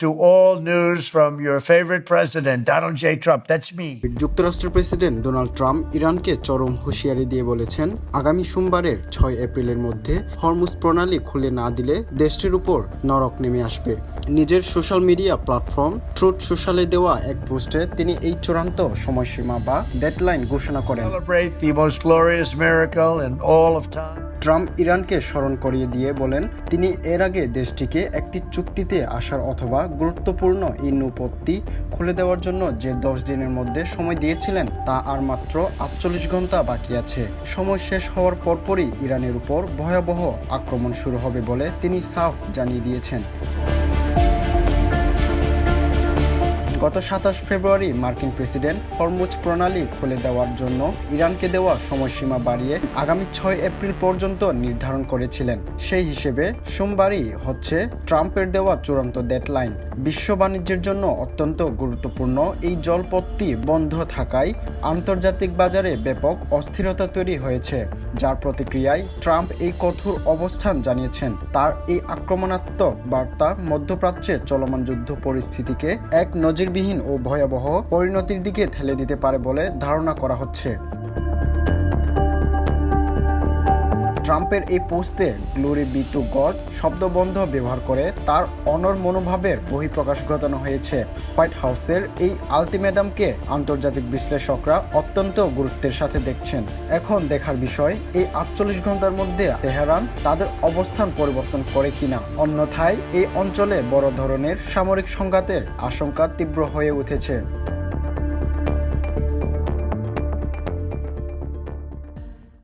To all news from your favorite president, Donald J. Trump. That's me. যুক্তরাষ্ট্রের president Donald Trump ইরানকে চরম হুঁশিয়ারি দিয়ে বলেছেন, আগামী সোমবারের 6 এপ্রিলের মধ্যে হরমুজ প্রণালী খুলে না দিলে দেশটির উপর নরক নেমে আসবে। নিজের সোশ্যাল মিডিয়া প্ল্যাটফর্ম ট্রুথ সোশ্যালে দেওয়া এক পোস্টে তিনি এই চূড়ান্ত সময়সীমা বা ডেডলাইন ঘোষণা করেন। Celebrate the most glorious miracle in all of time. Trump ইরানকে স্মরণ করিয়ে দিয়ে বলেন, তিনি এর আগে দেশটিকে একটি চুক্তিতে আসার অথবা গুরুত্বপূর্ণ এই নৌপথটি খুলে দেওয়ার জন্য যে 10 দিনের মধ্যে সময় দিয়েছিলেন তা আর মাত্র 48 ঘন্টা বাকি আছে। সময় শেষ হওয়ার পরপরই ইরানের উপর ভয়াবহ আক্রমণ শুরু হবে বলে তিনি সাফ জানিয়ে দিয়েছেন। গত 27 ফেব্রুয়ারি মার্কিন প্রেসিডেন্ট হরমুজ প্রণালী খুলে দেওয়ার জন্য ইরানকে দেওয়া সময়সীমা বাড়িয়ে আগামী 6 এপ্রিল পর্যন্ত নির্ধারণ করেছিলেন। সেই হিসেবে সোমবারই হচ্ছে ট্রাম্পের দেওয়া চূড়ান্ত ডেডলাইন। বিশ্ব বাণিজ্যের জন্য অত্যন্ত গুরুত্বপূর্ণ এই জলপথটি বন্ধ থাকায় আন্তর্জাতিক বাজারে ব্যাপক অস্থিরতা তৈরি হয়েছে, যার প্রতিক্রিয়ায় ট্রাম্প এই কঠোর অবস্থান জানিয়েছেন। তার এই আক্রমণাত্মক বার্তা মধ্যপ্রাচ্যে চলমান যুদ্ধ পরিস্থিতিকে এক নজিরবিহীন ও ভয়াবহ পরিণতির দিকে ঠেলে দিতে পারে বলে ধারণা করা হচ্ছে। ট্রাম্পের এই পোস্টে গ্লোরি বি টু গড শব্দবন্ধ ব্যবহার করে তার অনড় মনোভাবের বহিঃপ্রকাশ ঘটানো হয়েছে। হোয়াইট হাউসের এই আলটিমেটামকে আন্তর্জাতিক বিশ্লেষকরা অত্যন্ত গুরুত্বের সাথে দেখছেন। এখন দেখার বিষয় এই 48 ঘন্টার মধ্যে তেহরান তাদের অবস্থান পরিবর্তন করে কিনা। অন্যথায় এই অঞ্চলে বড় ধরনের সামরিক সংঘাতের আশঙ্কা তীব্র হয়ে উঠেছে।